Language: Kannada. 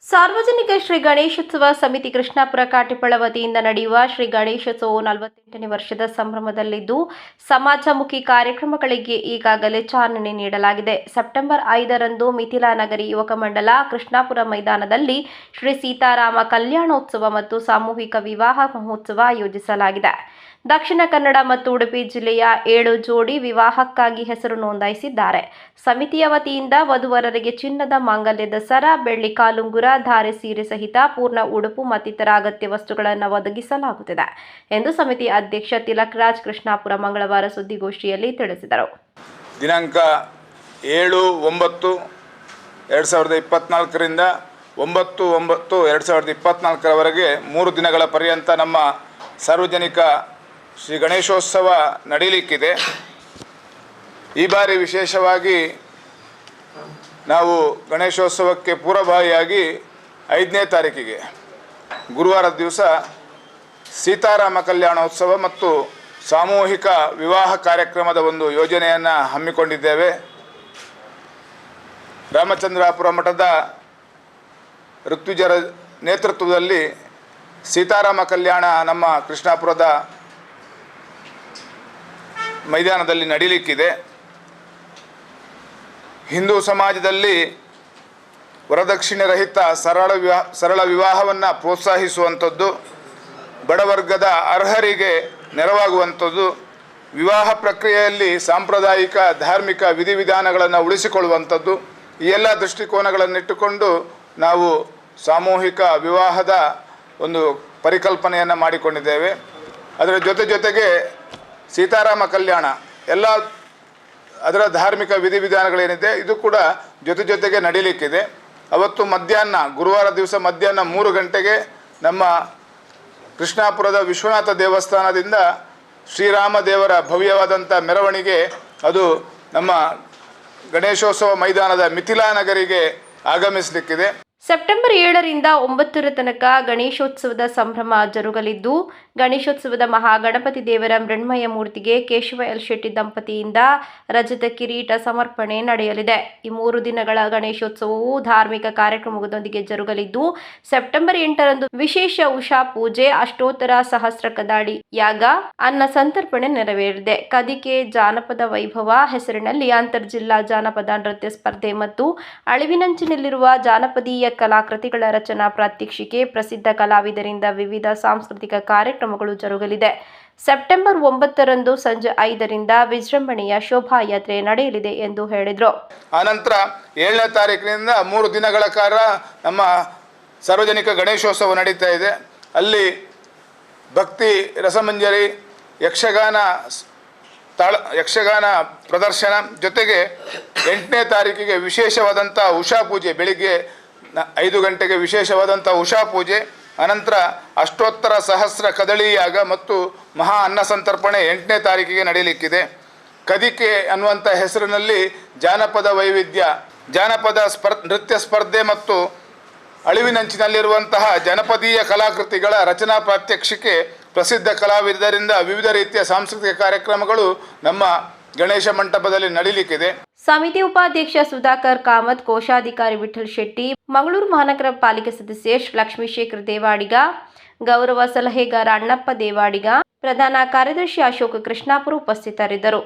ಸಾರ್ವಜನಿಕ ಶ್ರೀ ಗಣೇಶೋತ್ಸವ ಸಮಿತಿ ಕೃಷ್ಣಾಪುರ ಕಾಟಿಪಳ ವತಿಯಿಂದ ನಡೆಯುವ ಶ್ರೀ ಗಣೇಶೋತ್ಸವವು 48ನೇ ವರ್ಷದ ಸಂಭ್ರಮದಲ್ಲಿದ್ದು ಸಮಾಜಮುಖಿ ಕಾರ್ಯಕ್ರಮಗಳಿಗೆ ಈಗಾಗಲೇ ಚಾಲನೆ ನೀಡಲಾಗಿದೆ. ಸೆಪ್ಟೆಂಬರ್ 5ರಂದು ಮಿಥಿಲಾ ನಗರಿ ಯುವಕ ಮಂಡಲ ಕೃಷ್ಣಾಪುರ ಮೈದಾನದಲ್ಲಿ ಶ್ರೀ ಸೀತಾರಾಮ ಕಲ್ಯಾಣೋತ್ಸವ ಮತ್ತು ಸಾಮೂಹಿಕ ವಿವಾಹ ಮಹೋತ್ಸವ ಆಯೋಜಿಸಲಾಗಿದೆ. ದಕ್ಷಿಣ ಕನ್ನಡ ಮತ್ತು ಉಡುಪಿ ಜಿಲ್ಲೆಯ 7 ಜೋಡಿ ವಿವಾಹಕ್ಕಾಗಿ ಹೆಸರು ನೋಂದಾಯಿಸಿದ್ದಾರೆ. ಸಮಿತಿಯ ವತಿಯಿಂದ ವಧುವರರಿಗೆ ಚಿನ್ನದ ಮಾಂಗಲ್ಯದ ಸರ, ಬೆಳ್ಳಿ ಕಾಲುಂಗುರ, ಧಾರೆ ಸೀರೆ ಸಹಿತ ಪೂರ್ಣ ಉಡುಪು ಮತ್ತಿತರ ಅಗತ್ಯ ವಸ್ತುಗಳನ್ನು ಒದಗಿಸಲಾಗುತ್ತದೆ ಎಂದು ಸಮಿತಿ ಅಧ್ಯಕ್ಷ ತಿಲಕರಾಜ್ ಕೃಷ್ಣಾಪುರ ಮಂಗಳವಾರ ಸುದ್ದಿಗೋಷ್ಠಿಯಲ್ಲಿ ತಿಳಿಸಿದರು. ದಿನಾಂಕ 7/9/2024ರಿಂದ 9/9/2024ರವರೆಗೆ 3 ದಿನಗಳ ಪರ್ಯಂತ ನಮ್ಮ ಸಾರ್ವಜನಿಕ ಶ್ರೀ ಗಣೇಶೋತ್ಸವ ನಡೆಯಲಿಕ್ಕಿದೆ. ಈ ಬಾರಿ ವಿಶೇಷವಾಗಿ ನಾವು ಗಣೇಶೋತ್ಸವಕ್ಕೆ ಪೂರ್ವಭಾವಿಯಾಗಿ 5ನೇ ತಾರೀಕಿಗೆ ಗುರುವಾರದ ದಿವಸ ಸೀತಾರಾಮ ಕಲ್ಯಾಣೋತ್ಸವ ಮತ್ತು ಸಾಮೂಹಿಕ ವಿವಾಹ ಕಾರ್ಯಕ್ರಮದ ಒಂದು ಯೋಜನೆಯನ್ನು ಹಮ್ಮಿಕೊಂಡಿದ್ದೇವೆ. ರಾಮಚಂದ್ರಾಪುರ ಮಠದ ಋತ್ವಿಜರ ನೇತೃತ್ವದಲ್ಲಿ ಸೀತಾರಾಮ ಕಲ್ಯಾಣ ನಮ್ಮ ಕೃಷ್ಣಾಪುರದ ಮೈದಾನದಲ್ಲಿ ನಡೀಲಿಕ್ಕಿದೆ. ಹಿಂದೂ ಸಮಾಜದಲ್ಲಿ ವರದಕ್ಷಿಣೆ ರಹಿತ ಸರಳ ವಿವಾಹವನ್ನು ಪ್ರೋತ್ಸಾಹಿಸುವಂಥದ್ದು, ಬಡವರ್ಗದ ಅರ್ಹರಿಗೆ ನೆರವಾಗುವಂಥದ್ದು, ವಿವಾಹ ಪ್ರಕ್ರಿಯೆಯಲ್ಲಿ ಸಾಂಪ್ರದಾಯಿಕ ಧಾರ್ಮಿಕ ವಿಧಿವಿಧಾನಗಳನ್ನು ಉಳಿಸಿಕೊಳ್ಳುವಂಥದ್ದು, ಈ ಎಲ್ಲ ದೃಷ್ಟಿಕೋನಗಳನ್ನಿಟ್ಟುಕೊಂಡು ನಾವು ಸಾಮೂಹಿಕ ವಿವಾಹದ ಒಂದು ಪರಿಕಲ್ಪನೆಯನ್ನು ಮಾಡಿಕೊಂಡಿದ್ದೇವೆ. ಅದರ ಜೊತೆಗೆ ಸೀತಾರಾಮ ಕಲ್ಯಾಣ ಎಲ್ಲ ಅದರ ಧಾರ್ಮಿಕ ವಿಧಿವಿಧಾನಗಳೇನಿದೆ ಇದು ಕೂಡ ಜೊತೆಗೆ ನಡೀಲಿಕ್ಕಿದೆ. ಅವತ್ತು ಮಧ್ಯಾಹ್ನ ಗುರುವಾರ ದಿವಸ ಮಧ್ಯಾಹ್ನ 3 ಗಂಟೆಗೆ ನಮ್ಮ ಕೃಷ್ಣಾಪುರದ ವಿಶ್ವನಾಥ ದೇವಸ್ಥಾನದಿಂದ ಶ್ರೀರಾಮ ದೇವರ ಭವ್ಯವಾದಂಥ ಮೆರವಣಿಗೆ ಅದು ನಮ್ಮ ಗಣೇಶೋತ್ಸವ ಮೈದಾನದ ಮಿಥಿಲಾ ನಗರಿಗೆ ಆಗಮಿಸಲಿಕ್ಕಿದೆ. ಸೆಪ್ಟೆಂಬರ್ 7ರಿಂದ 9ರ ತನಕ ಗಣೇಶೋತ್ಸವದ ಸಂಭ್ರಮ ಜರುಗಲಿದ್ದು, ಗಣೇಶೋತ್ಸವದ ಮಹಾಗಣಪತಿ ದೇವರ ಮೃಣ್ಮಯ ಮೂರ್ತಿಗೆ ಕೇಶವ ಎಲ್ ಶೆಟ್ಟಿ ದಂಪತಿಯಿಂದ ರಜತ ಕಿರೀಟ ಸಮರ್ಪಣೆ ನಡೆಯಲಿದೆ. ಈ 3 ದಿನಗಳ ಗಣೇಶೋತ್ಸವವು ಧಾರ್ಮಿಕ ಕಾರ್ಯಕ್ರಮದೊಂದಿಗೆ ಜರುಗಲಿದ್ದು, ಸೆಪ್ಟೆಂಬರ್ 8ರಂದು ವಿಶೇಷ ಉಷಾ ಪೂಜೆ, ಅಷ್ಟೋತ್ತರ ಸಹಸ್ರ ಕದಾಡಿ ಯಾಗ, ಅನ್ನ ಸಂತರ್ಪಣೆ ನೆರವೇರಿದೆ. ಕದಿಕೆ ಜಾನಪದ ವೈಭವ ಹೆಸರಿನಲ್ಲಿ ಅಂತರ್ಜಿಲ್ಲಾ ಜಾನಪದ ನೃತ್ಯ ಸ್ಪರ್ಧೆ ಮತ್ತು ಅಳಿವಿನಂಚಿನಲ್ಲಿರುವ ಜಾನಪದೀಯ ಕಲಾಕೃತಿಗಳ ರಚನಾ ಪ್ರಾತ್ಯಕ್ಷಿಕೆ, ಪ್ರಸಿದ್ಧ ಕಲಾವಿದರಿಂದ ವಿವಿಧ ಸಾಂಸ್ಕೃತಿಕ ಕಾರ್ಯಕ್ರಮಗಳು ಜರುಗಲಿದೆ. ಸೆಪ್ಟೆಂಬರ್ 9ರಂದು ಸಂಜೆ 5ರಿಂದ ವಿಜೃಂಭಣೆಯ ಶೋಭಾಯಾತ್ರೆ ನಡೆಯಲಿದೆ ಎಂದು ಹೇಳಿದರು. ಆನಂತರ 7ನೇ ತಾರೀಕಿನಿಂದ 3 ದಿನಗಳ ಕಾಲ ನಮ್ಮ ಸಾರ್ವಜನಿಕ ಗಣೇಶೋತ್ಸವ ನಡೀತಾ ಇದೆ. ಅಲ್ಲಿ ಭಕ್ತಿ ರಸಮಂಜರಿ, ಯಕ್ಷಗಾನ ಪ್ರದರ್ಶನ ಜೊತೆಗೆ 8ನೇ ತಾರೀಕಿಗೆ ವಿಶೇಷವಾದಂಥ ಉಷಾ ಪೂಜೆ, ಬೆಳಿಗ್ಗೆ 5 ಗಂಟೆಗೆ ವಿಶೇಷವಾದಂಥ ಉಷಾ ಪೂಜೆ, ಅನಂತರ ಅಷ್ಟೋತ್ತರ ಸಹಸ್ರ ಕದಳಿ ಯಾಗ ಮತ್ತು ಮಹಾ ಅನ್ನ ಸಂತರ್ಪಣೆ 8ನೇ ತಾರೀಕಿಗೆ ನಡೆಯಲಿಕ್ಕಿದೆ. ಕದಿಕೆ ಅನ್ನುವಂಥ ಹೆಸರಿನಲ್ಲಿ ಜಾನಪದ ವೈವಿಧ್ಯ, ಜಾನಪದ ನೃತ್ಯ ಸ್ಪರ್ಧೆ ಮತ್ತು ಅಳಿವಿನಂಚಿನಲ್ಲಿರುವಂತಹ ಜನಪದೀಯ ಕಲಾಕೃತಿಗಳ ರಚನಾ ಪ್ರಾತ್ಯಕ್ಷಿಕೆ, ಪ್ರಸಿದ್ಧ ಕಲಾವಿದರಿಂದ ವಿವಿಧ ರೀತಿಯ ಸಾಂಸ್ಕೃತಿಕ ಕಾರ್ಯಕ್ರಮಗಳು ನಮ್ಮ ಗಣೇಶ ಮಂಟಪದಲ್ಲಿ ನಡೀಲಿಕ್ಕಿದೆ. ಸಮಿತಿ ಉಪಾಧ್ಯಕ್ಷ ಸುಧಾಕರ್ ಕಾಮತ್, ಕೋಶಾಧಿಕಾರಿ ವಿಠಲ್ ಶೆಟ್ಟಿ, ಮಂಗಳೂರು ಮಹಾನಗರ ಪಾಲಿಕೆ ಸದಸ್ಯೆ ಲಕ್ಷ್ಮೀಶೇಖರ್ ದೇವಾಡಿಗ, ಗೌರವ ಸಲಹೆಗಾರ ಅಣ್ಣಪ್ಪ ದೇವಾಡಿಗ, ಪ್ರಧಾನ ಕಾರ್ಯದರ್ಶಿ ಅಶೋಕ್ ಕೃಷ್ಣಾಪುರ ಉಪಸ್ಥಿತರಿದ್ದರು.